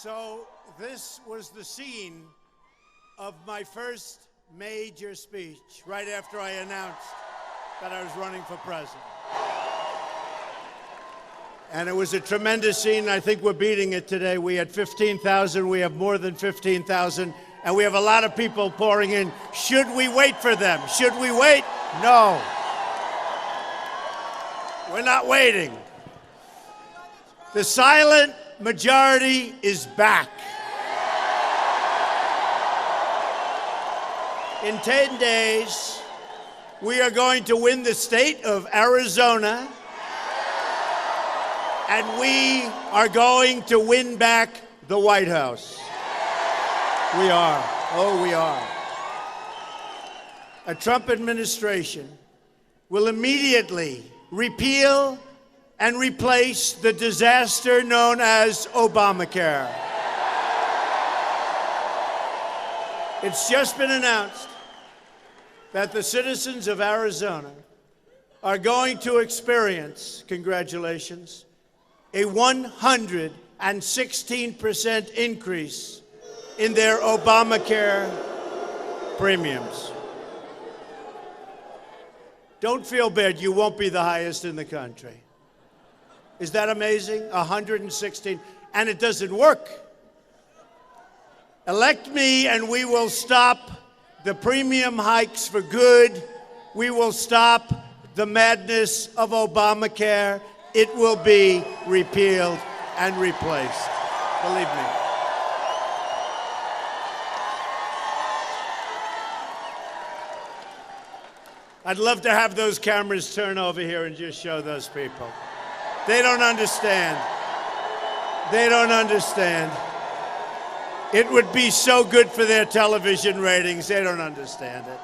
So this was the scene of my first major speech right after I announced that I was running for president. And it was a tremendous scene. I think we're beating it today. We had 15,000. We have more than 15,000. And we have a lot of people pouring in. Should we wait for them? Should we wait? No. We're not waiting. The silent majority is back. In 10 days, we are going to win the state of Arizona, and we are going to win back the White House. We are. Oh, we are. A Trump administration will immediately repeal and replace the disaster known as Obamacare. It's just been announced that the citizens of Arizona are going to experience, congratulations, a 116% increase in their Obamacare premiums. Don't feel bad, you won't be the highest in the country. Is that amazing? 116, and it doesn't work. Elect me and we will stop the premium hikes for good. We will stop the madness of Obamacare. It will be repealed and replaced. Believe me. I'd love to have those cameras turn over here and just show those people. They don't understand. They don't understand. It would be so good for their television ratings. They don't understand it.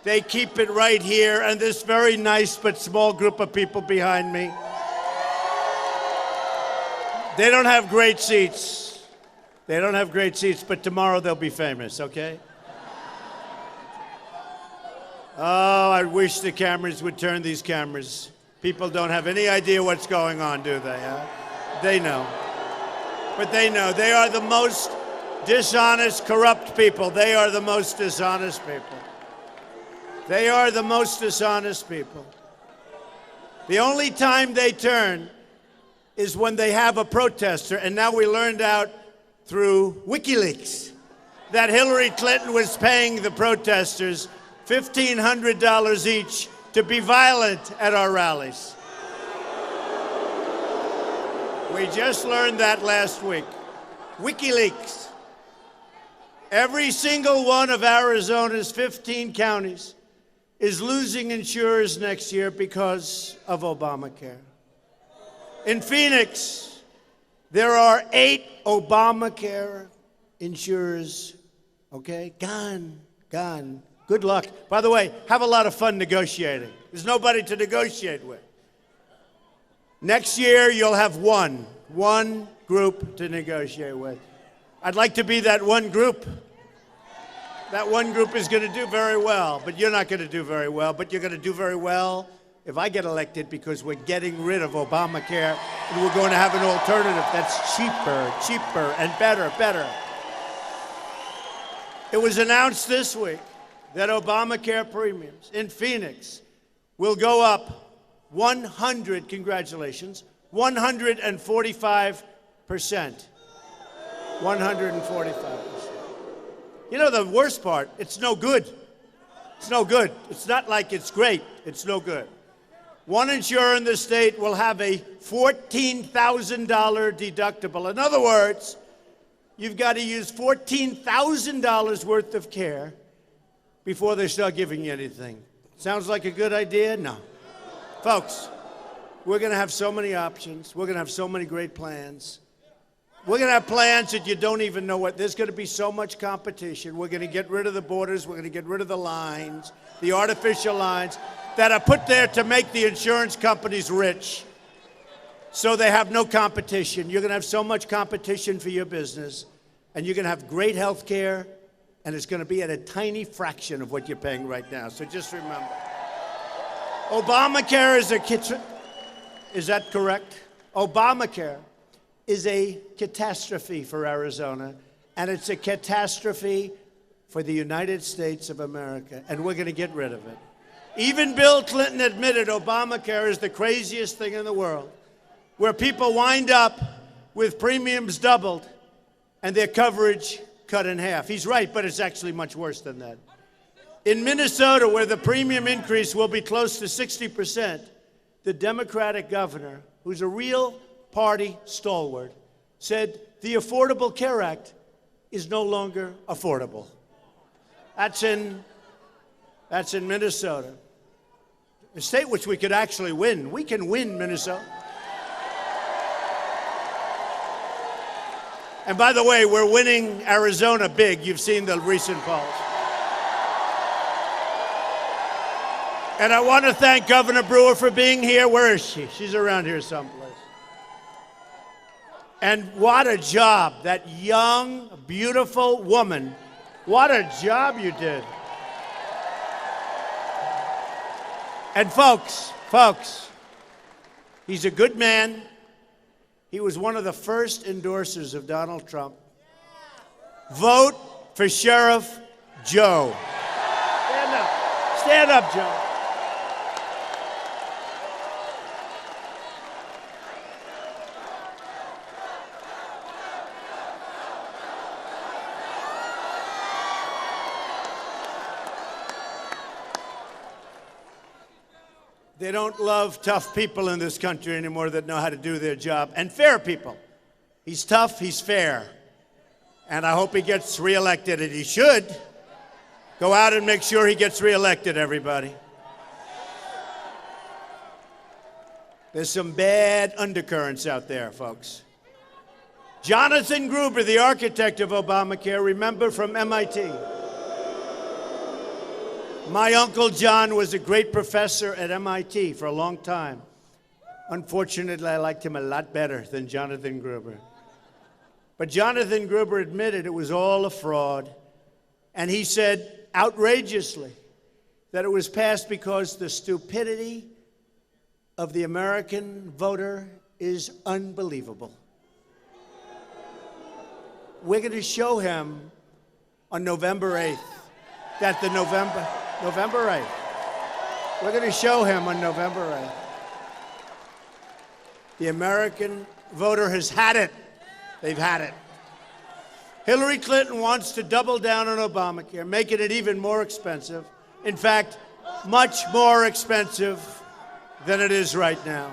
They keep it right here, and this very nice but small group of people behind me. They don't have great seats. They don't have great seats, but tomorrow they'll be famous, okay? Oh, I wish the cameras would turn these cameras. People don't have any idea what's going on, do they? Huh? They know. But they know. They are the most dishonest, corrupt people. They are the most dishonest people. They are the most dishonest people. The only time they turn is when they have a protester. And now we learned out through WikiLeaks that Hillary Clinton was paying the protesters $1,500 each to be violent at our rallies. We just learned that last week. WikiLeaks. Every single one of Arizona's 15 counties is losing insurers next year because of Obamacare. In Phoenix, there are 8 Obamacare insurers, okay? Gone. Good luck. By the way, have a lot of fun negotiating. There's nobody to negotiate with. Next year, you'll have one group to negotiate with. I'd like to be that one group. That one group is going to do very well, but you're not going to do very well. But you're going to do very well if I get elected, because we're getting rid of Obamacare and we're going to have an alternative that's cheaper and better. It was announced this week that Obamacare premiums in Phoenix will go up 145%. 145%. You know the worst part? It's no good. It's no good. It's not like it's great. It's no good. One insurer in the state will have a $14,000 deductible. In other words, you've got to use $14,000 worth of care before they start giving you anything. Sounds like a good idea? No. Folks, we're going to have so many options. We're going to have so many great plans. We're going to have plans that you don't even know what. There's going to be so much competition. We're going to get rid of the borders. We're going to get rid of the lines, the artificial lines that are put there to make the insurance companies rich so they have no competition. You're going to have so much competition for your business, and you're going to have great health care, and it's going to be at a tiny fraction of what you're paying right now. So just remember. Obamacare is a kitchen. Is that correct? Obamacare is a catastrophe for Arizona, and it's a catastrophe for the United States of America, and we're going to get rid of it. Even Bill Clinton admitted Obamacare is the craziest thing in the world, where people wind up with premiums doubled and their coverage cut in half. He's right, but it's actually much worse than that. In Minnesota, where the premium increase will be close to 60%, the Democratic governor, who's a real party stalwart, said the Affordable Care Act is no longer affordable. That's in Minnesota, a state which we could actually win. We can win Minnesota. And by the way, we're winning Arizona big. You've seen the recent polls. And I want to thank Governor Brewer for being here. Where is she? She's around here someplace. And what a job, that young, beautiful woman. What a job you did. And folks, he's a good man. He was one of the first endorsers of Donald Trump. Vote for Sheriff Joe. Stand up. Stand up, Joe. They don't love tough people in this country anymore that know how to do their job. And fair people. He's tough, he's fair. And I hope he gets reelected, and he should. Go out and make sure he gets reelected, everybody. There's some bad undercurrents out there, folks. Jonathan Gruber, the architect of Obamacare, remember, from MIT. My Uncle John was a great professor at MIT for a long time. Unfortunately, I liked him a lot better than Jonathan Gruber. But Jonathan Gruber admitted it was all a fraud. And he said, outrageously, that it was passed because the stupidity of the American voter is unbelievable. We're going to show him on November 8th that November 8th. We're going to show him on November 8th. The American voter has had it. They've had it. Hillary Clinton wants to double down on Obamacare, making it even more expensive. In fact, much more expensive than it is right now.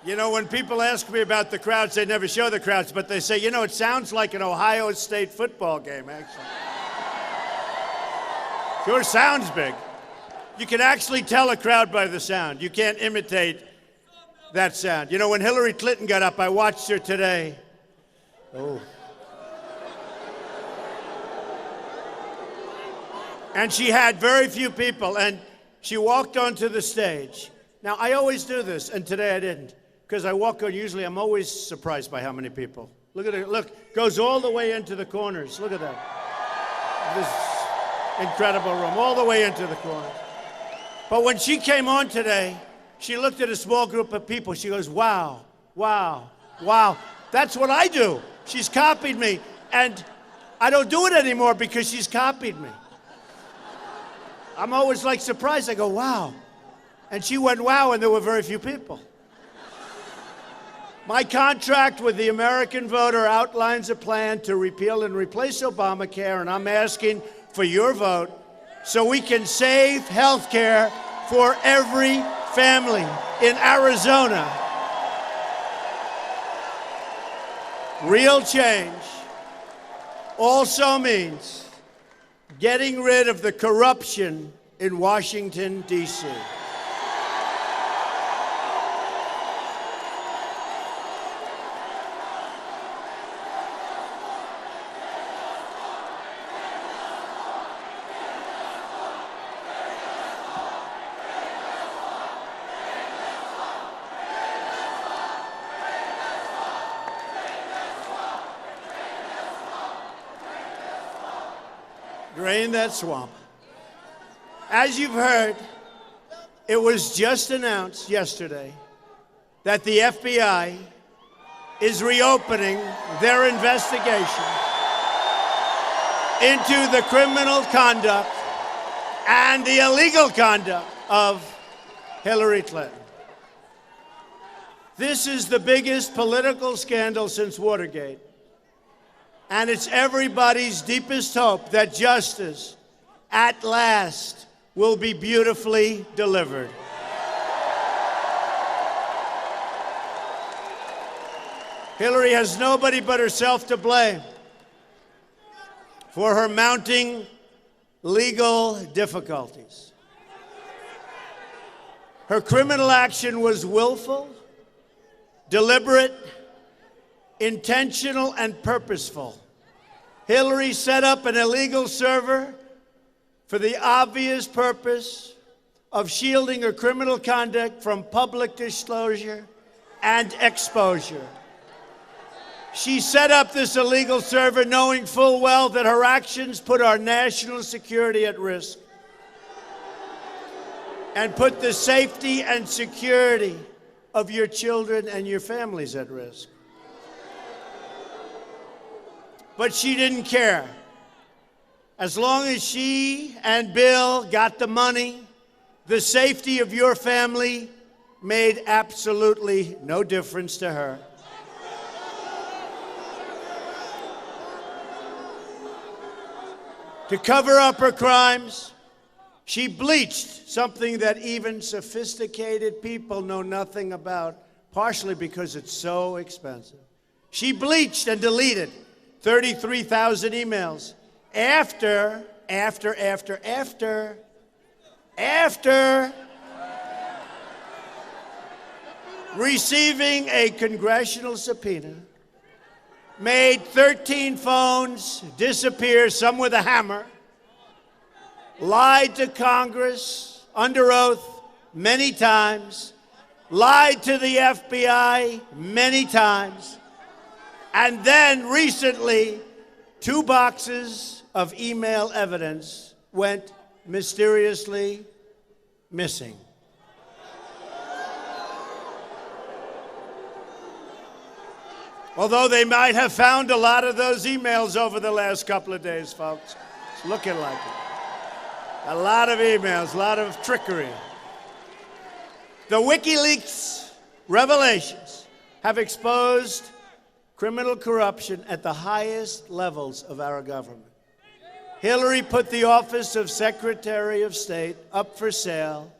You know, when people ask me about the crowds, they never show the crowds, but they say, you know, it sounds like an Ohio State football game, actually. Sure sounds big. You can actually tell a crowd by the sound. You can't imitate that sound. You know, when Hillary Clinton got up, I watched her today. Oh. And she had very few people, and she walked onto the stage. Now, I always do this, and today I didn't. Because I walk on, usually I'm always surprised by how many people. Look at it, look, goes all the way into the corners. Look at that. This incredible room, all the way into the corners. But when she came on today, she looked at a small group of people. She goes, wow, wow, wow. That's what I do. She's copied me. And I don't do it anymore because she's copied me. I'm always like surprised. I go, wow. And she went, wow, and there were very few people. My contract with the American voter outlines a plan to repeal and replace Obamacare, and I'm asking for your vote so we can save health care for every family in Arizona. Real change also means getting rid of the corruption in Washington, D.C. Drain that swamp. As you've heard, it was just announced yesterday that the FBI is reopening their investigation into the criminal conduct and the illegal conduct of Hillary Clinton. This is the biggest political scandal since Watergate, and it's everybody's deepest hope that justice, at last, will be beautifully delivered. Hillary has nobody but herself to blame for her mounting legal difficulties. Her criminal action was willful, deliberate, intentional, and purposeful. Hillary set up an illegal server for the obvious purpose of shielding her criminal conduct from public disclosure and exposure. She set up this illegal server knowing full well that her actions put our national security at risk and put the safety and security of your children and your families at risk. But she didn't care. As long as she and Bill got the money, the safety of your family made absolutely no difference to her. To cover up her crimes, she bleached something that even sophisticated people know nothing about, partially because it's so expensive. She bleached and deleted 33,000 emails after receiving a congressional subpoena, made 13 phones disappear, some with a hammer, lied to Congress under oath many times, lied to the FBI many times, and then recently, 2 boxes of email evidence went mysteriously missing. Although they might have found a lot of those emails over the last couple of days, folks. It's looking like it. A lot of emails, a lot of trickery. The WikiLeaks revelations have exposed criminal corruption at the highest levels of our government. Hillary put the office of Secretary of State up for sale.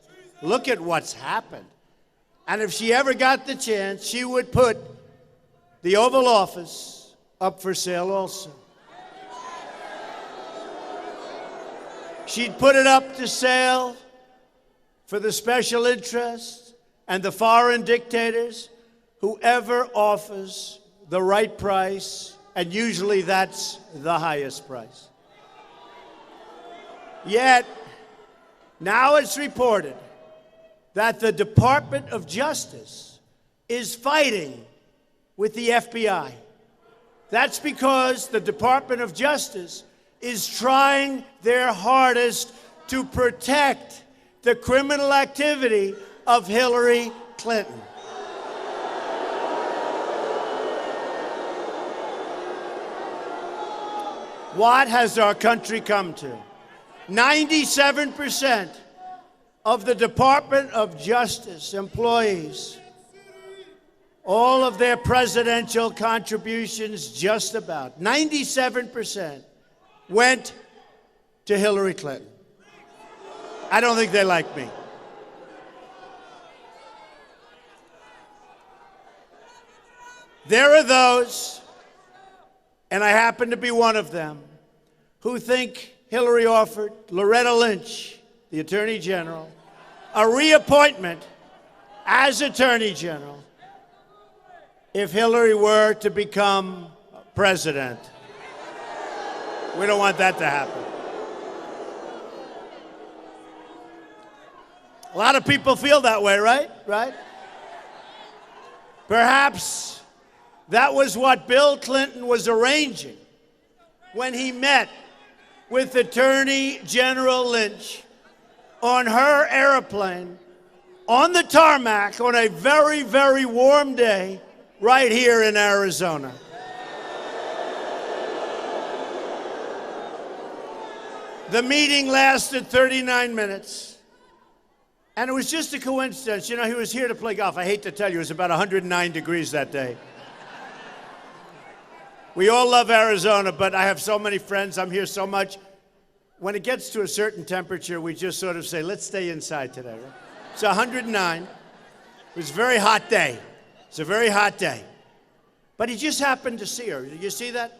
Look at what's happened. And if she ever got the chance, she would put the Oval Office up for sale also. She'd put it up to sale for the special interests and the foreign dictators, whoever offers the right price, and usually that's the highest price. Yet, now it's reported that the Department of Justice is fighting with the FBI. That's because the Department of Justice is trying their hardest to protect the criminal activity of Hillary Clinton. What has our country come to? 97% of the Department of Justice employees, all of their presidential contributions, just about 97%, went to Hillary Clinton. I don't think they like me. There are those, and I happen to be one of them, who think Hillary offered Loretta Lynch, the Attorney General, a reappointment as Attorney General if Hillary were to become president. We don't want that to happen. A lot of people feel that way, right? Right? Perhaps that was what Bill Clinton was arranging when he met with Attorney General Lynch on her airplane on the tarmac on a very, very warm day right here in Arizona. The meeting lasted 39 minutes. And it was just a coincidence. You know, he was here to play golf. I hate to tell you, it was about 109 degrees that day. We all love Arizona, but I have so many friends. I'm here so much. When it gets to a certain temperature, we just sort of say, let's stay inside today. Right? It's 109. It was a very hot day. It's a very hot day. But he just happened to see her. Did you see that?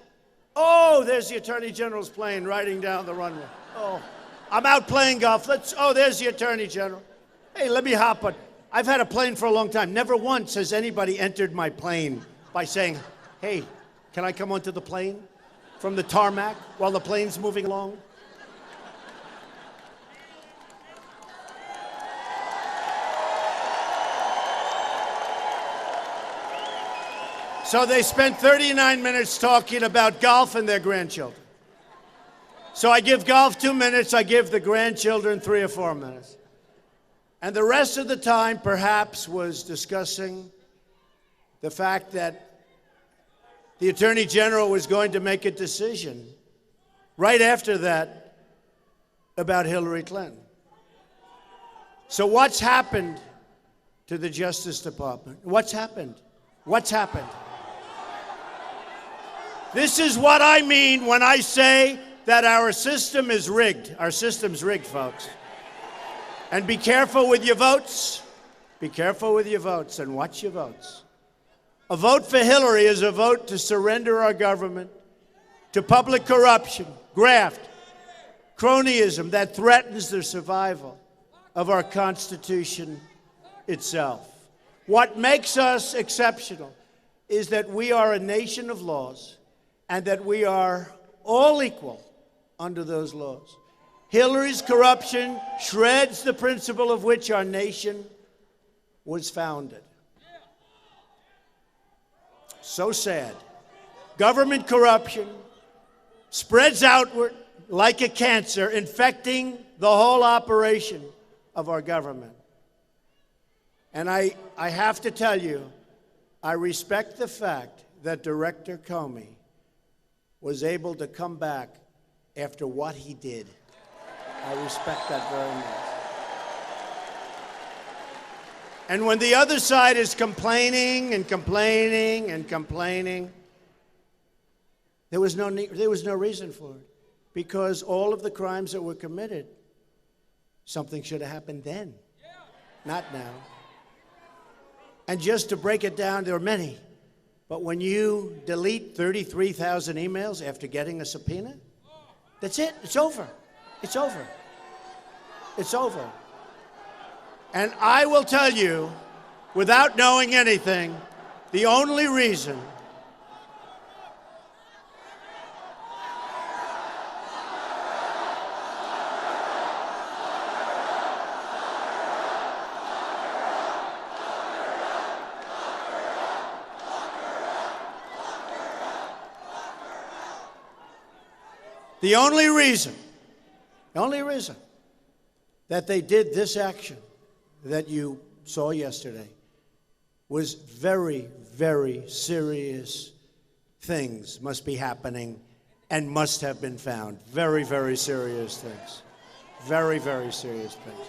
Oh, there's the Attorney General's plane riding down the runway. Oh, I'm out playing golf. Oh, there's the Attorney General. Hey, let me hop on. I've had a plane for a long time. Never once has anybody entered my plane by saying, hey, can I come onto the plane from the tarmac while the plane's moving along? So they spent 39 minutes talking about golf and their grandchildren. So I give golf 2 minutes, I give the grandchildren 3 or 4 minutes. And the rest of the time, perhaps, was discussing the fact that the Attorney General was going to make a decision right after that about Hillary Clinton. So what's happened to the Justice Department? What's happened? What's happened? This is what I mean when I say that our system is rigged. Our system's rigged, folks. And be careful with your votes. Be careful with your votes and watch your votes. A vote for Hillary is a vote to surrender our government to public corruption, graft, cronyism that threatens the survival of our Constitution itself. What makes us exceptional is that we are a nation of laws and that we are all equal under those laws. Hillary's corruption shreds the principle of which our nation was founded. So sad. Government corruption spreads outward like a cancer, infecting the whole operation of our government. And I have to tell you, I respect the fact that Director Comey was able to come back after what he did. I respect that very much. And when the other side is complaining and complaining and complaining, there was no reason for it. Because all of the crimes that were committed, something should have happened then, not now. And just to break it down, there are many. But when you delete 33,000 emails after getting a subpoena, that's it. It's over. It's over. It's over. And I will tell you, without knowing anything, the only reason that they did this action that you saw yesterday was very, very serious things must be happening and must have been found. Very, very serious things. Very, very serious things.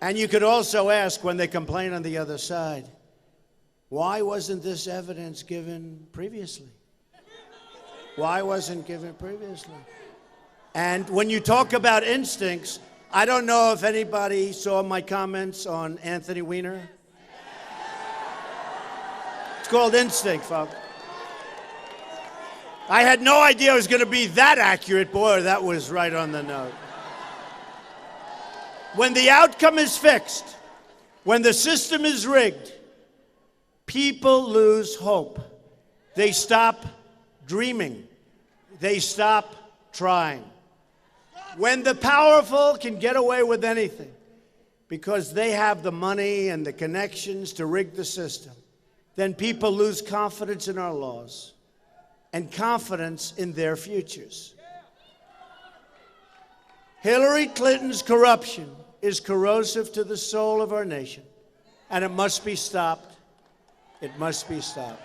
And you could also ask, when they complain on the other side, why wasn't this evidence given previously? Why wasn't given previously? And when you talk about instincts, I don't know if anybody saw my comments on Anthony Weiner. It's called instinct, folks. I had no idea it was going to be that accurate. Boy, that was right on the note. When the outcome is fixed, when the system is rigged, people lose hope. They stop dreaming. They stop trying. When the powerful can get away with anything because they have the money and the connections to rig the system, then people lose confidence in our laws and confidence in their futures. Hillary Clinton's corruption is corrosive to the soul of our nation, and it must be stopped. It must be stopped.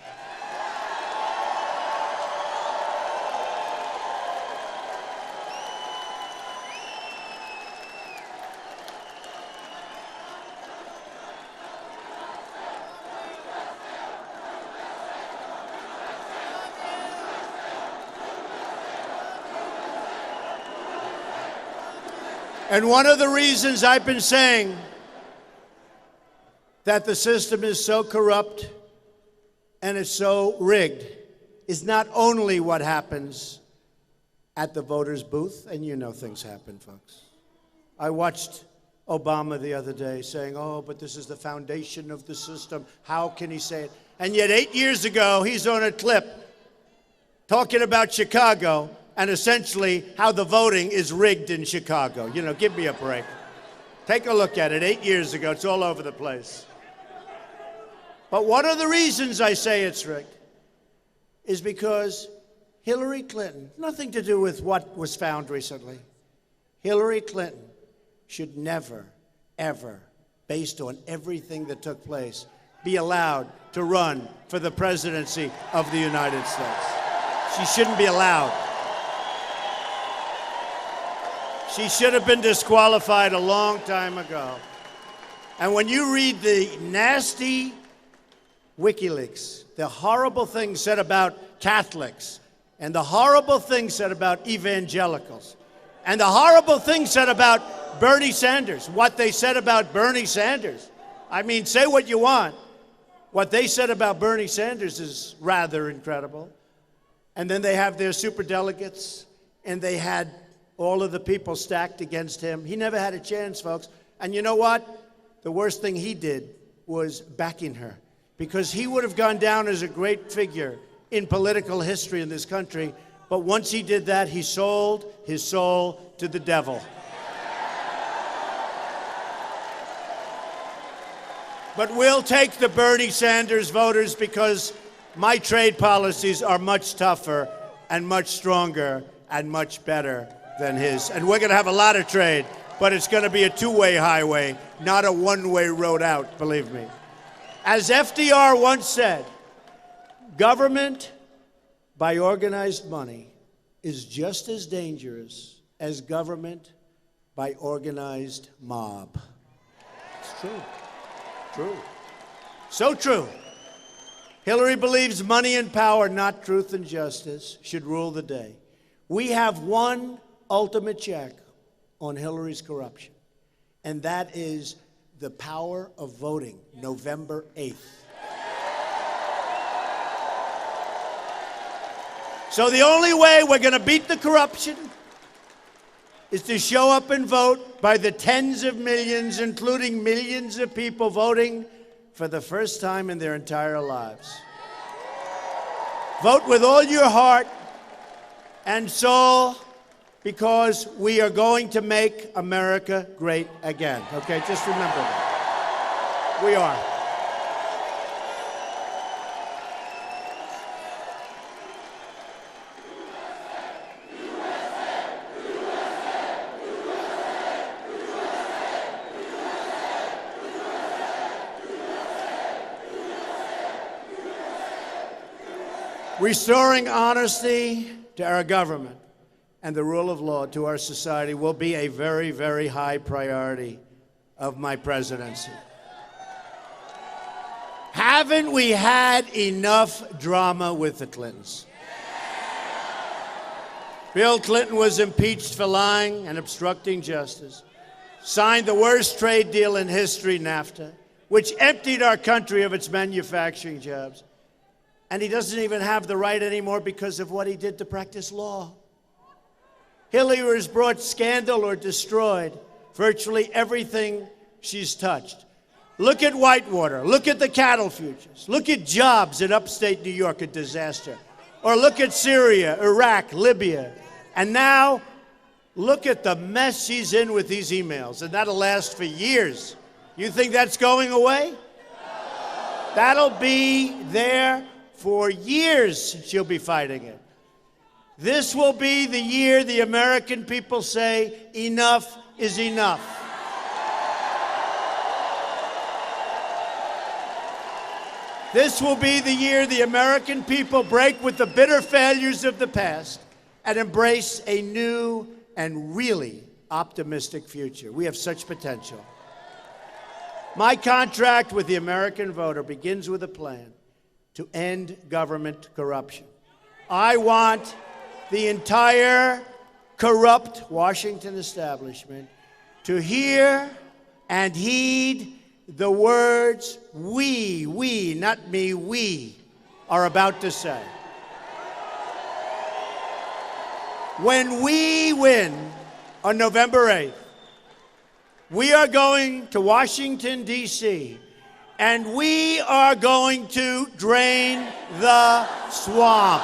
And one of the reasons I've been saying that the system is so corrupt and it's so rigged is not only what happens at the voters' booth, and you know things happen, folks. I watched Obama the other day saying, oh, but this is the foundation of the system. How can he say it? And yet 8 years ago, he's on a clip talking about Chicago and essentially how the voting is rigged in Chicago. You know, give me a break. Take a look at it. 8 years ago, it's all over the place. But one of the reasons I say it's rigged is because Hillary Clinton, nothing to do with what was found recently, Hillary Clinton should never, ever, based on everything that took place, be allowed to run for the presidency of the United States. She shouldn't be allowed. She should have been disqualified a long time ago. And when you read the nasty WikiLeaks, the horrible things said about Catholics, and the horrible things said about evangelicals, and the horrible things said about Bernie Sanders, what they said about Bernie Sanders. I mean, say what you want. What they said about Bernie Sanders is rather incredible. And then they have their superdelegates, and they had all of the people stacked against him. He never had a chance, folks. And you know what? The worst thing he did was backing her, because he would have gone down as a great figure in political history in this country. But once he did that, he sold his soul to the devil. But we'll take the Bernie Sanders voters because my trade policies are much tougher and much stronger and much better than his. And we're going to have a lot of trade, but it's going to be a two-way highway, not a one-way road out, believe me. As FDR once said, government by organized money is just as dangerous as government by organized mob. It's true. True. So true. Hillary believes money and power, not truth and justice, should rule the day. We have one ultimate check on Hillary's corruption, and that is the power of voting, November 8th. So the only way we're going to beat the corruption is to show up and vote by the tens of millions, including millions of people voting for the first time in their entire lives. Vote with all your heart and soul, because we are going to make America great again. Okay, just remember that. We are. Restoring honesty to our government and the rule of law to our society will be a very, very high priority of my presidency. Haven't we had enough drama with the Clintons? Bill Clinton was impeached for lying and obstructing justice, signed the worst trade deal in history, NAFTA, which emptied our country of its manufacturing jobs. And he doesn't even have the right anymore because of what he did to practice law. Hillary has brought scandal or destroyed virtually everything she's touched. Look at Whitewater. Look at the cattle futures. Look at jobs in upstate New York, a disaster. Or look at Syria, Iraq, Libya. And now, look at the mess she's in with these emails. And that'll last for years. You think that's going away? That'll be there for years. She'll be fighting it. This will be the year the American people say enough is enough. This will be the year the American people break with the bitter failures of the past and embrace a new and really optimistic future. We have such potential. My contract with the American voter begins with a plan to end government corruption. I want the entire corrupt Washington establishment to hear and heed the words we, not me, we are about to say. When we win on November 8th, we are going to Washington, D.C., and we are going to drain the swamp.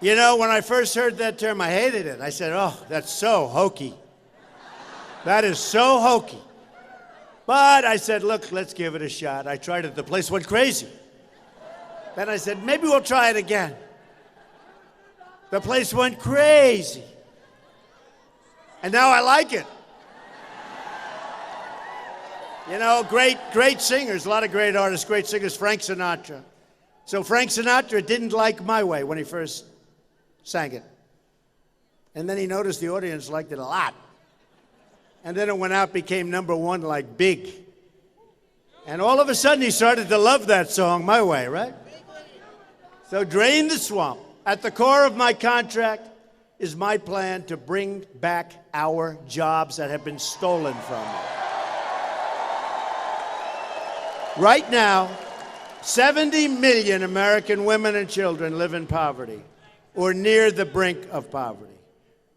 You know, when I first heard that term, I hated it. I said, oh, that's so hokey. That is so hokey. But I said, look, let's give it a shot. I tried it. The place went crazy. Then I said, maybe we'll try it again. The place went crazy. And now I like it. You know, great singers, a lot of great artists, great singers, Frank Sinatra. So Frank Sinatra didn't like My Way when he first sang it. And then he noticed the audience liked it a lot. And then it went out, became number one like Big. And all of a sudden he started to love that song, My Way, right? So drain the swamp. At the core of my contract is my plan to bring back our jobs that have been stolen from us. Right now, 70 million American women and children live in poverty or near the brink of poverty.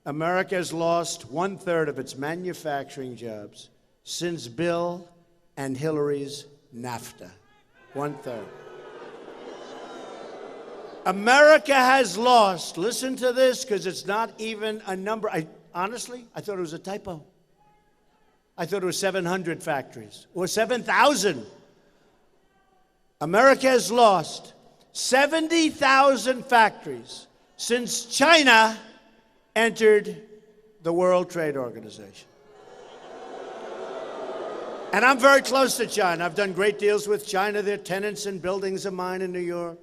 America has lost 1/3 of its manufacturing jobs since Bill and Hillary's NAFTA. 1/3. America has lost, listen to this, because it's not even a number. Honestly, I thought it was a typo. I thought it was 700 factories or 7,000. America has lost 70,000 factories since China entered the World Trade Organization. And I'm very close to China. I've done great deals with China. They're tenants in buildings of mine in New York.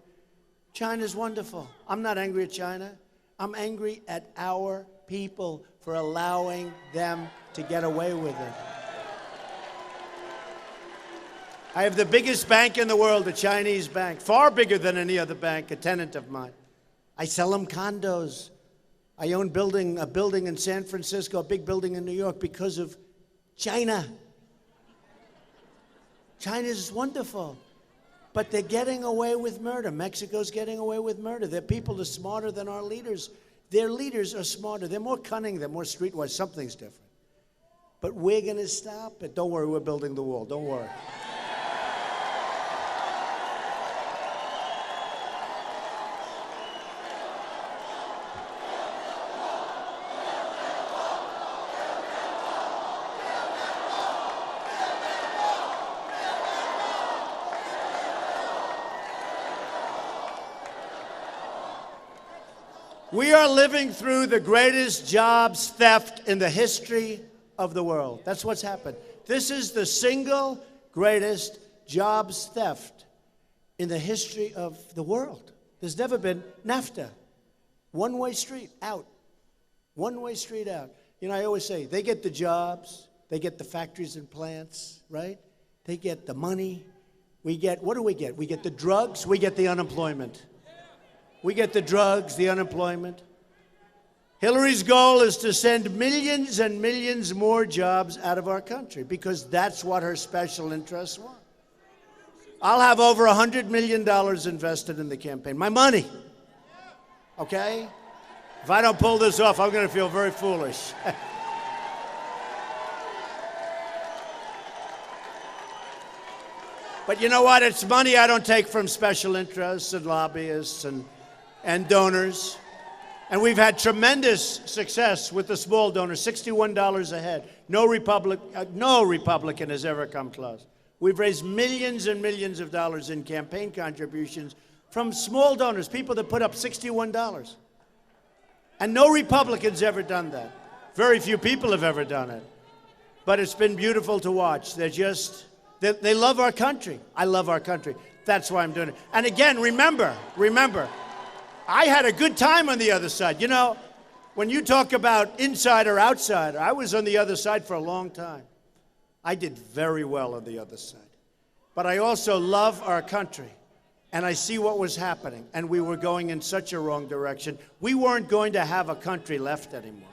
China's wonderful. I'm not angry at China. I'm angry at our people for allowing them to get away with it. I have the biggest bank in the world, a Chinese bank, far bigger than any other bank, a tenant of mine. I sell them condos. I own a building in San Francisco, a big building in New York because of China. China's wonderful. But they're getting away with murder. Mexico's getting away with murder. Their people are smarter than our leaders. Their leaders are smarter. They're more cunning. They're more streetwise. Something's different. But we're going to stop it. Don't worry, we're building the wall. Don't worry. We are living through the greatest jobs theft in the history of the world. That's what's happened. This is the single greatest jobs theft in the history of the world. There's never been NAFTA. One-way street out. One-way street out. You know, I always say, they get the jobs, they get the factories and plants, right? They get the money. We get, what do we get? We get the drugs, we get the unemployment. We get the drugs, the unemployment. Hillary's goal is to send millions and millions more jobs out of our country because that's what her special interests want. I'll have over $100 million invested in the campaign. My money. Okay? If I don't pull this off, I'm going to feel very foolish. But you know what? It's money I don't take from special interests and lobbyists and donors. And we've had tremendous success with the small donors, $61 a head. No Republican has ever come close. We've raised millions and millions of dollars in campaign contributions from small donors, people that put up $61. And no Republican's ever done that. Very few people have ever done it. But it's been beautiful to watch. They love our country. I love our country. That's why I'm doing it. And again, remember, I had a good time on the other side. You know, when you talk about inside or outside, I was on the other side for a long time. I did very well on the other side. But I also love our country. And I see what was happening. And we were going in such a wrong direction. We weren't going to have a country left anymore.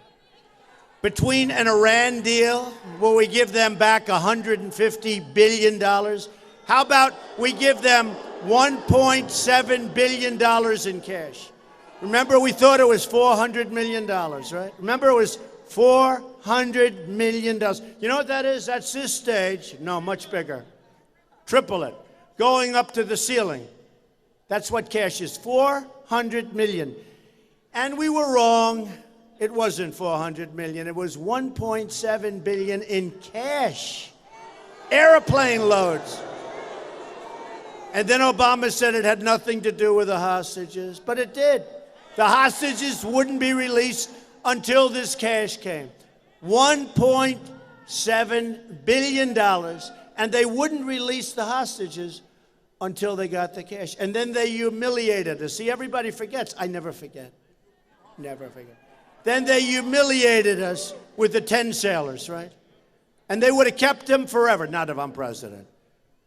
Between an Iran deal, where we give them back $150 billion, how about we give them $1.7 billion in cash? Remember, we thought it was $400 million, right? Remember, it was $400 million. You know what that is? That's this stage. No, much bigger. Triple it. Going up to the ceiling. That's what cash is, $400 million. And we were wrong. It wasn't $400 million. It was $1.7 billion in cash. Airplane loads. And then Obama said it had nothing to do with the hostages, but it did. The hostages wouldn't be released until this cash came. $1.7 billion, and they wouldn't release the hostages until they got the cash. And then they humiliated us. See, everybody forgets. I never forget. Never forget. Then they humiliated us with the 10 sailors, right? And they would have kept them forever. Not if I'm president.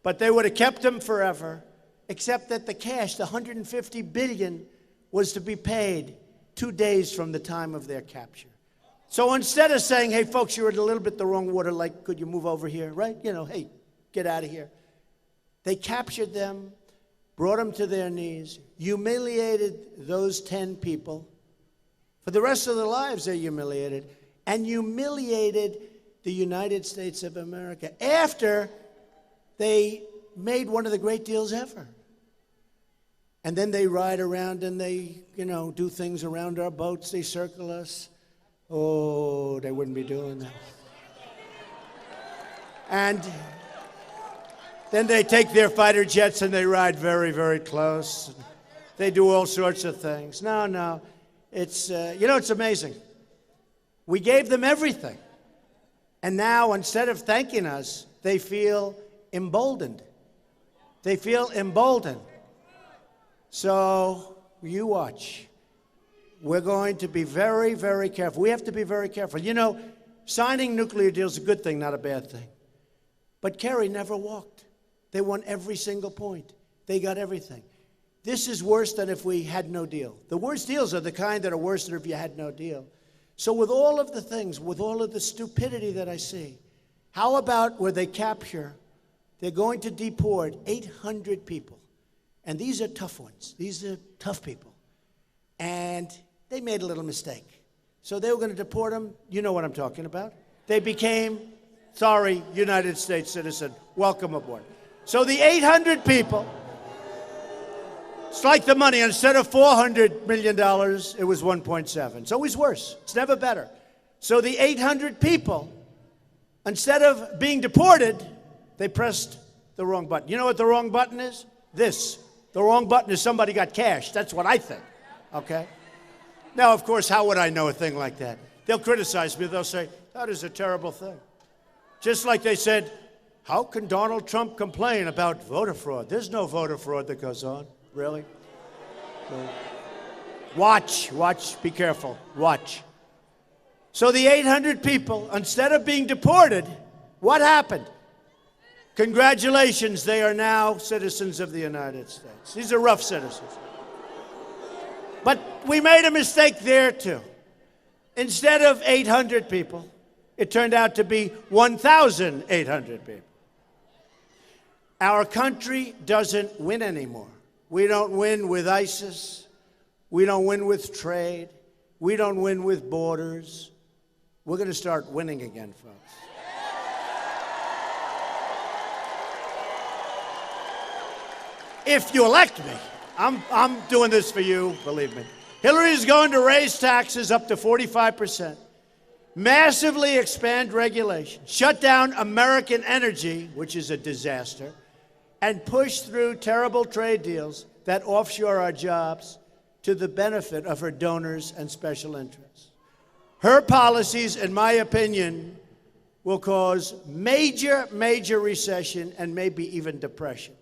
But they would have kept them forever, except that the cash, the $150 billion, was to be paid 2 days from the time of their capture. So instead of saying, hey, folks, you're in a little bit the wrong water, like, could you move over here, right? You know, hey, get out of here. They captured them, brought them to their knees, humiliated those 10 people. For the rest of their lives, they're humiliated, and humiliated the United States of America after they made one of the great deals ever. And then they ride around and they, do things around our boats. They circle us. Oh, they wouldn't be doing that. And then they take their fighter jets and they ride very, very close. They do all sorts of things. No. It's, it's amazing. We gave them everything. And now, instead of thanking us, they feel emboldened. They feel emboldened. So, you watch. We're going to be very, very careful. We have to be very careful. Signing nuclear deals is a good thing, not a bad thing. But Kerry never walked. They won every single point. They got everything. This is worse than if we had no deal. The worst deals are the kind that are worse than if you had no deal. So with all of the things, with all of the stupidity that I see, how about where they capture, they're going to deport 800 people. And these are tough ones. These are tough people. And they made a little mistake. So they were going to deport them. You know what I'm talking about. They became, United States citizen. Welcome aboard. So the 800 people, it's like the money. Instead of $400 million, it was 1.7. It's always worse. It's never better. So the 800 people, instead of being deported, they pressed the wrong button. You know what the wrong button is? This. The wrong button is somebody got cash. That's what I think. Okay? Now, of course, how would I know a thing like that? They'll criticize me. They'll say, that is a terrible thing. Just like they said, how can Donald Trump complain about voter fraud? There's no voter fraud that goes on. Really? So, watch, be careful, watch. So the 800 people, instead of being deported, what happened? Congratulations, they are now citizens of the United States. These are rough citizens. But we made a mistake there too. Instead of 800 people, it turned out to be 1,800 people. Our country doesn't win anymore. We don't win with ISIS. We don't win with trade. We don't win with borders. We're going to start winning again, folks. if you elect me. I'm doing this for you, believe me. Hillary is going to raise taxes up to 45%, massively expand regulation, shut down American energy, which is a disaster, and push through terrible trade deals that offshore our jobs to the benefit of her donors and special interests. Her policies, in my opinion, will cause major, major recession and maybe even depression.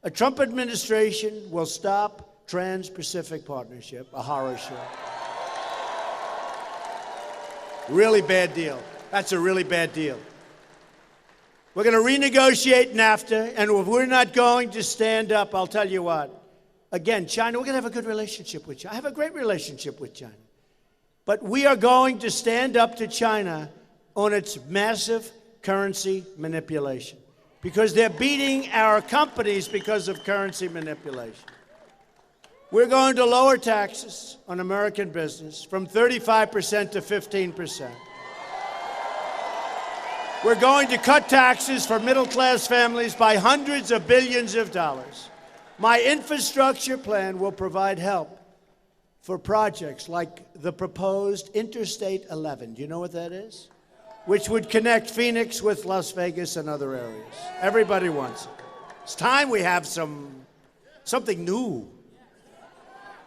A Trump administration will stop Trans-Pacific Partnership, a horror show. Really bad deal. That's a really bad deal. We're going to renegotiate NAFTA, and if we're not going to stand up, I'll tell you what. Again, China, we're going to have a good relationship with China. I have a great relationship with China. But we are going to stand up to China on its massive currency manipulation, because they're beating our companies because of currency manipulation. We're going to lower taxes on American business from 35% to 15%. We're going to cut taxes for middle-class families by hundreds of billions of dollars. My infrastructure plan will provide help for projects like the proposed Interstate 11. Do you know what that is? Which would connect Phoenix with Las Vegas and other areas. Everybody wants it. It's time we have something new.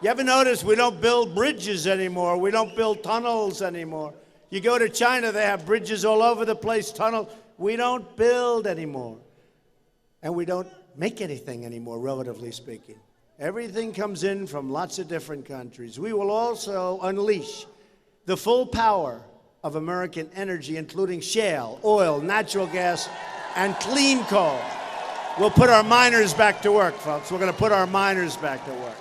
You ever notice we don't build bridges anymore? We don't build tunnels anymore. You go to China, they have bridges all over the place, tunnels. We don't build anymore. And we don't make anything anymore, relatively speaking. Everything comes in from lots of different countries. We will also unleash the full power of American energy, including shale, oil, natural gas, and clean coal. We'll put our miners back to work, folks. We're going to put our miners back to work.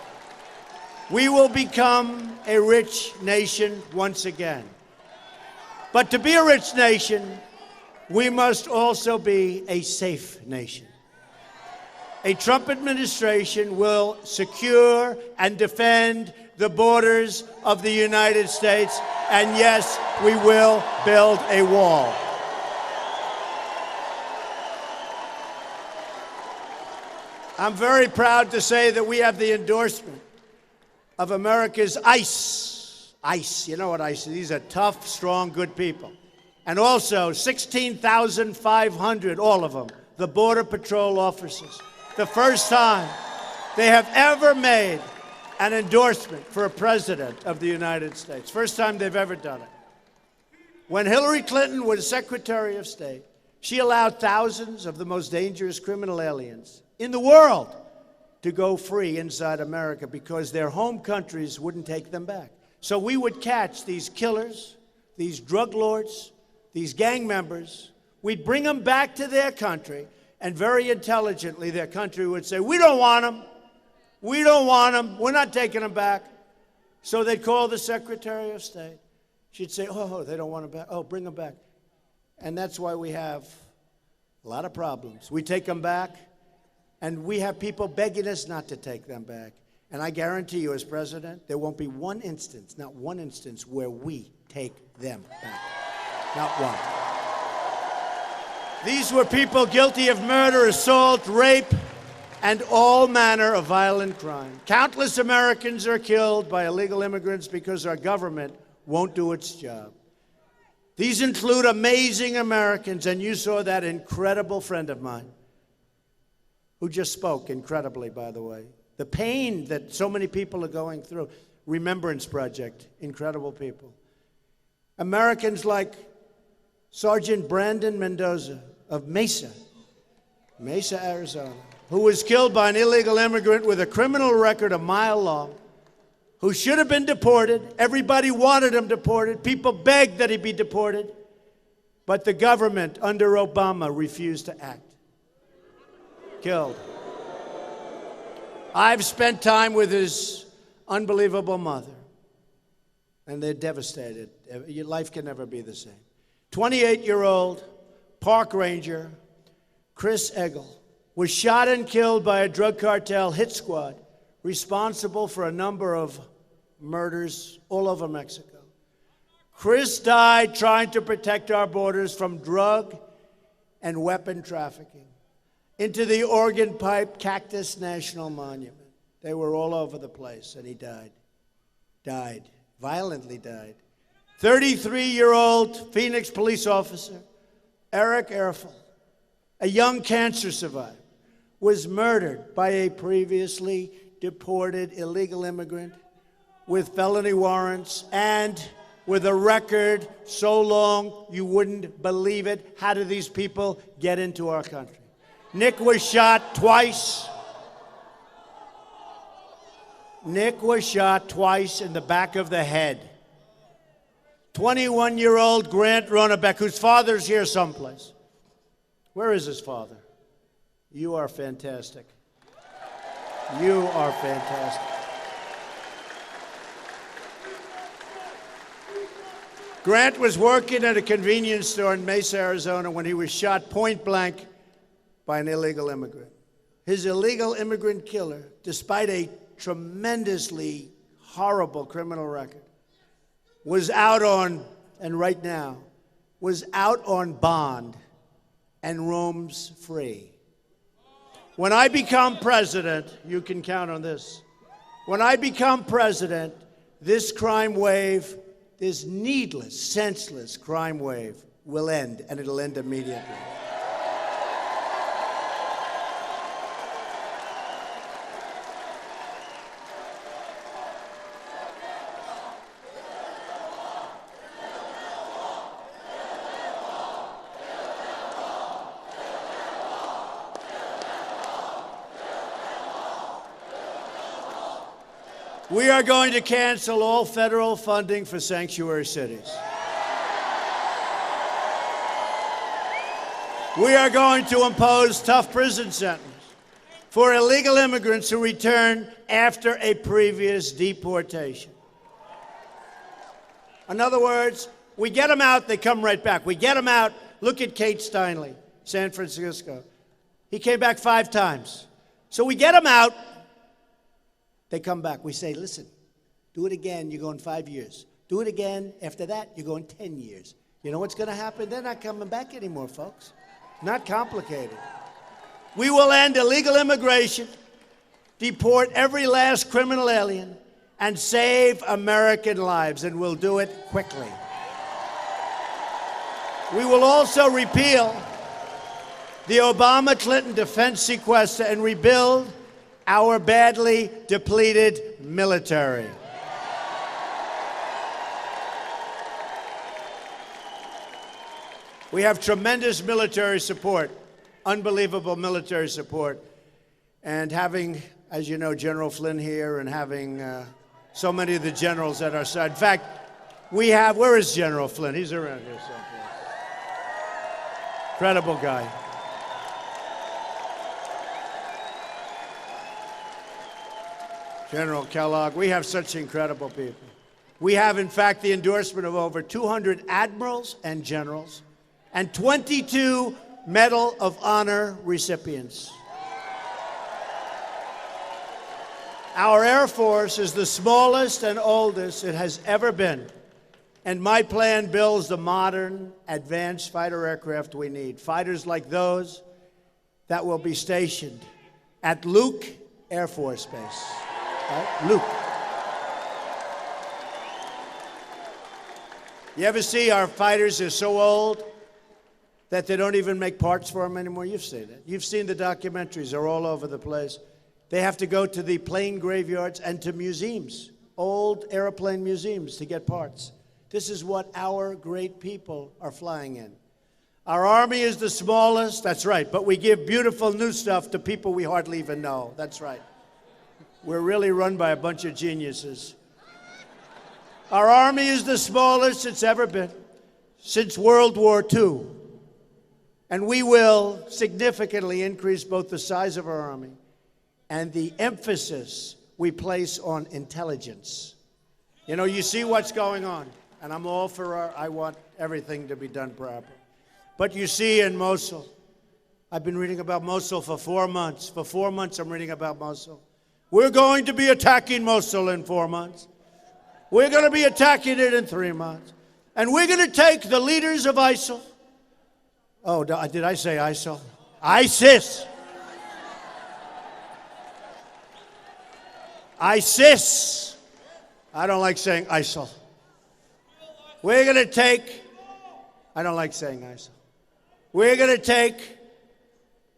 We will become a rich nation once again. But to be a rich nation, we must also be a safe nation. A Trump administration will secure and defend the borders of the United States, and yes, we will build a wall. I'm very proud to say that we have the endorsement of America's ICE. ICE, you know what ICE is? These are tough, strong, good people. And also 16,500, all of them, the Border Patrol officers. The first time they have ever made an endorsement for a president of the United States. First time they've ever done it. When Hillary Clinton was Secretary of State, she allowed thousands of the most dangerous criminal aliens in the world to go free inside America because their home countries wouldn't take them back. So we would catch these killers, these drug lords, these gang members. We'd bring them back to their country, and very intelligently their country would say, we don't want them. We don't want them. We're not taking them back. So they'd call the Secretary of State. She'd say, oh, they don't want them back. Oh, bring them back. And that's why we have a lot of problems. We take them back, and we have people begging us not to take them back. And I guarantee you, as president, there won't be one instance, not one instance, where we take them back. Not one. These were people guilty of murder, assault, rape, and all manner of violent crime. Countless Americans are killed by illegal immigrants because our government won't do its job. These include amazing Americans, and you saw that incredible friend of mine who just spoke incredibly, by the way. The pain that so many people are going through. Remembrance Project, incredible people. Americans like Sergeant Brandon Mendoza of Mesa, Arizona, who was killed by an illegal immigrant with a criminal record a mile long, who should have been deported. Everybody wanted him deported. People begged that he be deported. But the government under Obama refused to act. Killed. I've spent time with his unbelievable mother, and they're devastated. Your life can never be the same. 28-year-old park ranger Chris Eggle was shot and killed by a drug cartel hit squad responsible for a number of murders all over Mexico. Chris died trying to protect our borders from drug and weapon trafficking. into the Organ Pipe Cactus National Monument. They were all over the place, and he died, violently died. 33-year-old Phoenix police officer, Eric Erfel, a young cancer survivor, was murdered by a previously deported illegal immigrant with felony warrants and with a record so long you wouldn't believe it. How do these people get into our country? Nick was shot twice. Nick was shot twice in the back of the head. 21-year-old Grant Ronebeck, whose father's here someplace. Where is his father? You are fantastic. You are fantastic. Grant was working at a convenience store in Mesa, Arizona, when he was shot point blank by an illegal immigrant. His illegal immigrant killer, despite a tremendously horrible criminal record, was out on, and right now, was out on bond and roams free. When I become president, you can count on this. When I become president, this crime wave, this needless, senseless crime wave will end, and it'll end immediately. We are going to cancel all federal funding for sanctuary cities. We are going to impose tough prison sentences for illegal immigrants who return after a previous deportation. In other words, we get them out, they come right back. We get them out. Look at Kate Steinle, San Francisco. He came back 5 times. So we get them out. They come back. We say, listen, do it again, you're going 5 years. Do it again, after that, you're going 10 years. You know what's going to happen? They're not coming back anymore, folks. Not complicated. We will end illegal immigration, deport every last criminal alien, and save American lives, and we'll do it quickly. We will also repeal the Obama-Clinton defense sequester and rebuild our badly depleted military. We have tremendous military support, unbelievable military support. And having, as you know, General Flynn here and having so many of the generals at our side. In fact, we have, where is General Flynn? He's around here someplace. Incredible guy. General Kellogg, we have such incredible people. We have, in fact, the endorsement of over 200 admirals and generals and 22 Medal of Honor recipients. Our Air Force is the smallest and oldest it has ever been, and my plan builds the modern, advanced fighter aircraft we need. Fighters like those that will be stationed at Luke Air Force Base. Luke. You ever see our fighters are so old that they don't even make parts for them anymore? You've seen it. You've seen the documentaries. They're all over the place. They have to go to the plane graveyards and to museums, old airplane museums, to get parts. This is what our great people are flying in. Our Army is the smallest, that's right, but we give beautiful new stuff to people we hardly even know. That's right. We're really run by a bunch of geniuses. Our Army is the smallest it's ever been since World War II. And we will significantly increase both the size of our Army and the emphasis we place on intelligence. You know, you see what's going on, and I'm all for I want everything to be done proper. But you see in Mosul, I've been reading about Mosul for 4 months. For 4 months, I'm reading about Mosul. We're going to be attacking Mosul in 4 months. We're going to be attacking it in 3 months. And we're going to take the leaders of ISIL. Oh, did I say ISIL? ISIS. ISIS. I don't like saying ISIL. We're going to take, I don't like saying ISIL. We're going to take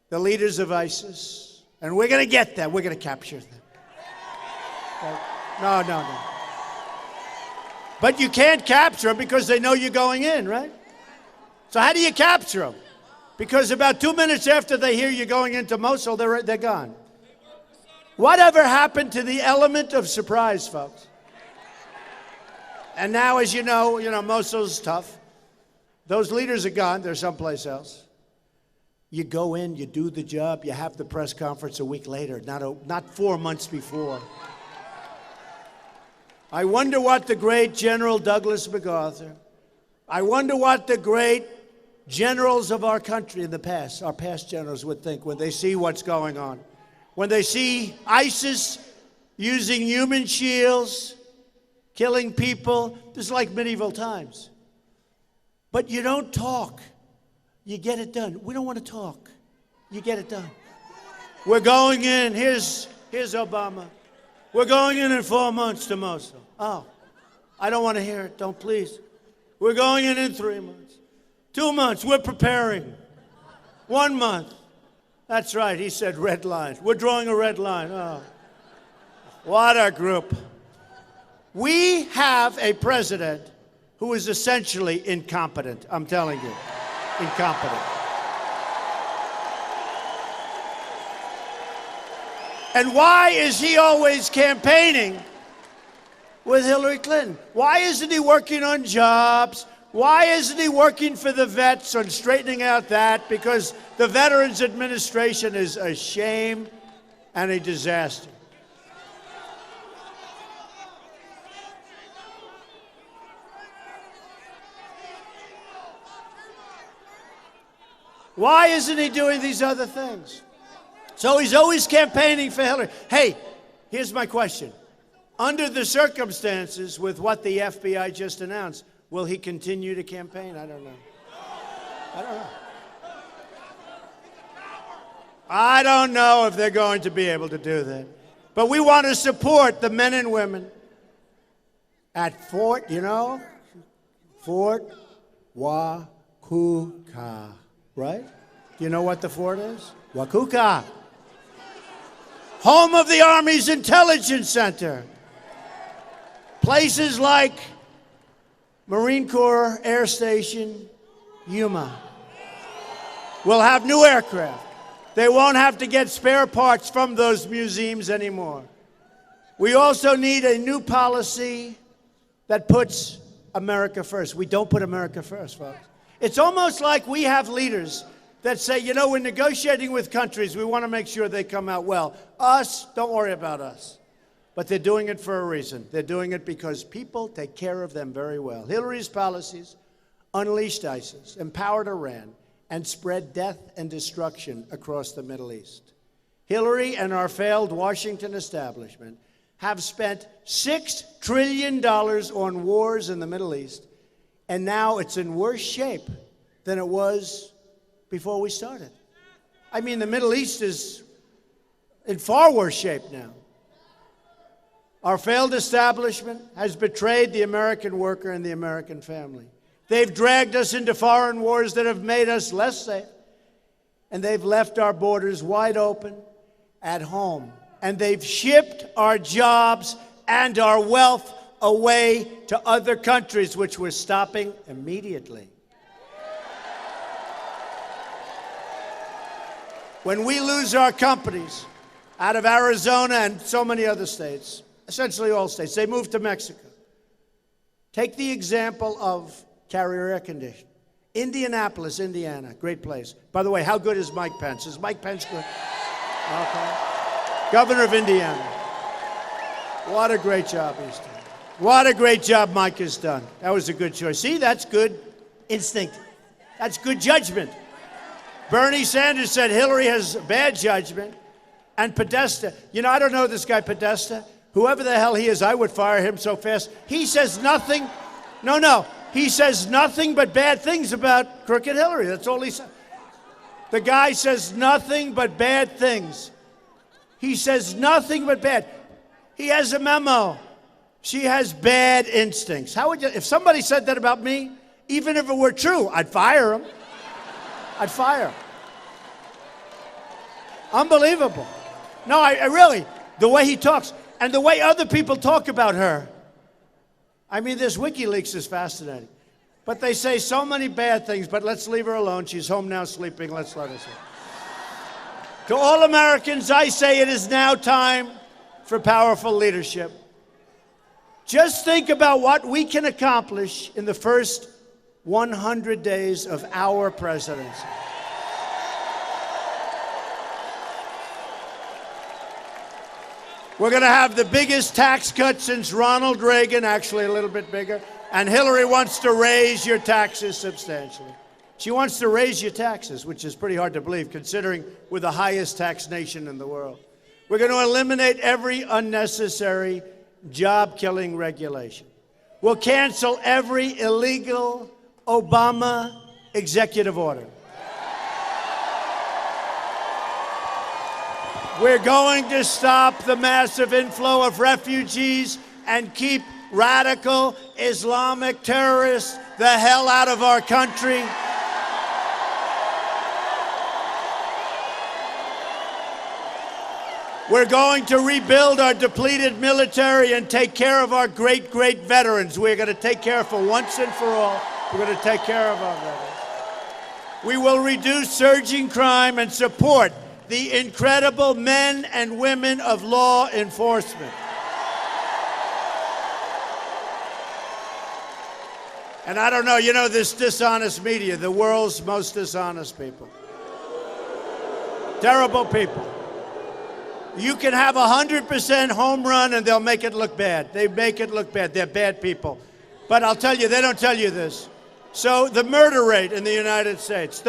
the leaders of ISIS, and we're going to get them. We're going to capture them. No. But you can't capture them because they know you're going in, right? So how do you capture them? Because about 2 minutes after they hear you're going into Mosul, they're gone. Whatever happened to the element of surprise, folks? And now, as you know, Mosul's tough. Those leaders are gone. They're someplace else. You go in, you do the job, you have the press conference a week later, not 4 months before. I wonder what the great General Douglas MacArthur, I wonder what the great generals of our country in the past, our past generals, would think when they see what's going on. When they see ISIS using human shields, killing people, this is like medieval times. But you don't talk. You get it done. We don't want to talk. You get it done. We're going in. Here's Obama. We're going in 4 months to Mosul. Oh, I don't want to hear it. Don't, please. We're going in 3 months. 2 months. We're preparing. 1 month. That's right. He said red line. We're drawing a red line. Oh, what a group. We have a president who is essentially incompetent. I'm telling you, incompetent. And why is he always campaigning with Hillary Clinton? Why isn't he working on jobs? Why isn't he working for the vets on straightening out that? Because the Veterans Administration is a shame and a disaster. Why isn't he doing these other things? So he's always campaigning for Hillary. Hey, here's my question. Under the circumstances with what the FBI just announced, will he continue to campaign? I don't know. I don't know if they're going to be able to do that. But we want to support the men and women at Fort Wakuka. Right? Do you know what the fort is? Wakuka. Home of the Army's Intelligence Center. Places like Marine Corps Air Station, Yuma, will have new aircraft. They won't have to get spare parts from those museums anymore. We also need a new policy that puts America first. We don't put America first, folks. It's almost like we have leaders that say, we're negotiating with countries. We want to make sure they come out well. Us, don't worry about us. But they're doing it for a reason. They're doing it because people take care of them very well. Hillary's policies unleashed ISIS, empowered Iran, and spread death and destruction across the Middle East. Hillary and our failed Washington establishment have spent $6 trillion on wars in the Middle East, and now it's in worse shape than it was before we started. I mean, the Middle East is in far worse shape now. Our failed establishment has betrayed the American worker and the American family. They've dragged us into foreign wars that have made us less safe, and they've left our borders wide open at home, and they've shipped our jobs and our wealth away to other countries, which we're stopping immediately. When we lose our companies out of Arizona and so many other states, essentially all states, they move to Mexico. Take the example of Carrier Air Conditioning. Indianapolis, Indiana, great place. By the way, how good is Mike Pence? Is Mike Pence good? Okay. Governor of Indiana. What a great job he's done. What a great job Mike has done. That was a good choice. See, that's good instinct. That's good judgment. Bernie Sanders said Hillary has bad judgment. And Podesta, I don't know this guy Podesta. Whoever the hell he is, I would fire him so fast. He says nothing. No. He says nothing but bad things about crooked Hillary. That's all he says. The guy says nothing but bad things. He says nothing but bad. He has a memo. She has bad instincts. How would you, if somebody said that about me, even if it were true, I'd fire him. I'd fire him. Unbelievable. No, I really, the way he talks and the way other people talk about her. I mean, this WikiLeaks is fascinating. But they say so many bad things, but let's leave her alone. She's home now sleeping. Let's let her sleep. To all Americans, I say it is now time for powerful leadership. Just think about what we can accomplish in the first 100 days of our presidency. We're going to have the biggest tax cut since Ronald Reagan, actually a little bit bigger. And Hillary wants to raise your taxes substantially. She wants to raise your taxes, which is pretty hard to believe, considering we're the highest tax nation in the world. We're going to eliminate every unnecessary job-killing regulation. We'll cancel every illegal Obama executive order. We're going to stop the massive inflow of refugees and keep radical Islamic terrorists the hell out of our country. We're going to rebuild our depleted military and take care of our great, great veterans. We're going to take care of, for once and for all, we're going to take care of our veterans. We will reduce surging crime and support the incredible men and women of law enforcement. And I don't know, you know, this dishonest media, the world's most dishonest people. Terrible people. You can have 100% home run and they'll make it look bad. They make it look bad. They're bad people. But I'll tell you, they don't tell you this. So the murder rate in the United States,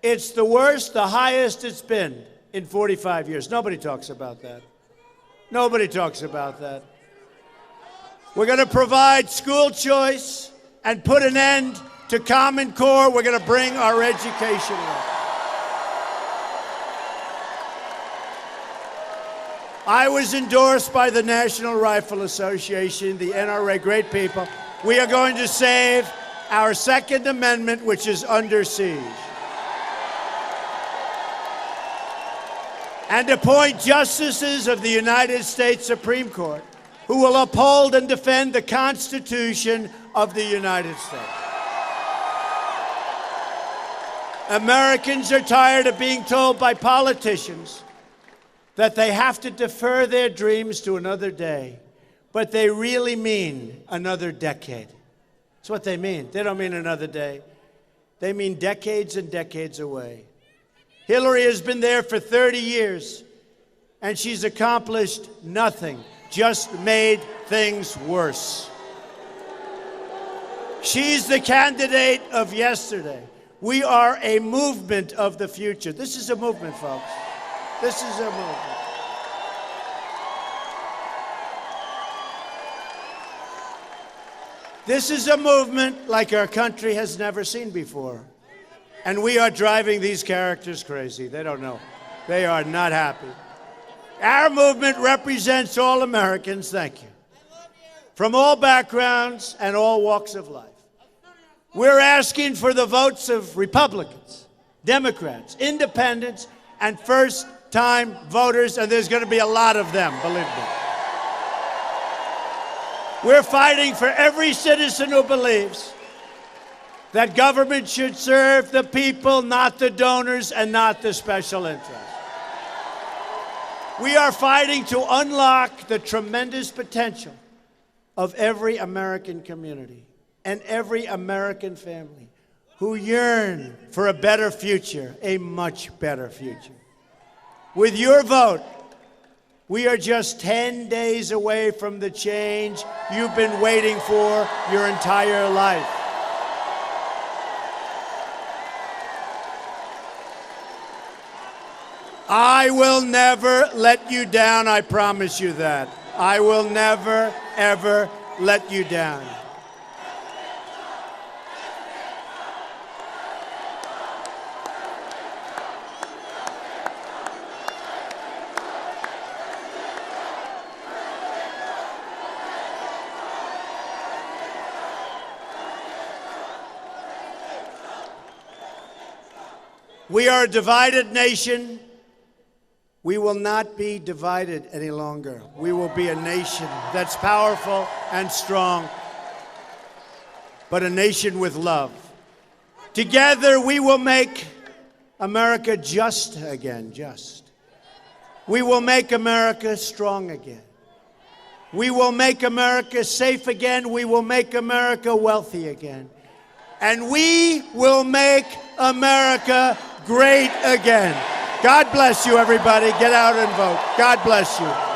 it's the worst, the highest it's been in 45 years. Nobody talks about that. Nobody talks about that. We're going to provide school choice and put an end to Common Core. We're going to bring our education up. I was endorsed by the National Rifle Association, the NRA, great people. We are going to save our Second Amendment, which is under siege. And appoint justices of the United States Supreme Court who will uphold and defend the Constitution of the United States. Americans are tired of being told by politicians that they have to defer their dreams to another day, but they really mean another decade. That's what they mean. They don't mean another day. They mean decades and decades away. Hillary has been there for 30 years, and she's accomplished nothing, just made things worse. She's the candidate of yesterday. We are a movement of the future. This is a movement, folks. This is a movement. This is a movement like our country has never seen before. And we are driving these characters crazy. They don't know. They are not happy. Our movement represents all Americans, thank you, from all backgrounds and all walks of life. We're asking for the votes of Republicans, Democrats, Independents, and first-time voters, and there's going to be a lot of them, believe me. We're fighting for every citizen who believes that government should serve the people, not the donors and not the special interests. We are fighting to unlock the tremendous potential of every American community and every American family who yearn for a better future, a much better future. With your vote, we are just 10 days away from the change you've been waiting for your entire life. I will never let you down, I promise you that. I will never, ever let you down. We are a divided nation. We will not be divided any longer. We will be a nation that's powerful and strong, but a nation with love. Together we will make America just again, just. We will make America strong again. We will make America safe again. We will make America wealthy again. And we will make America great again. God bless you, everybody. Get out and vote. God bless you.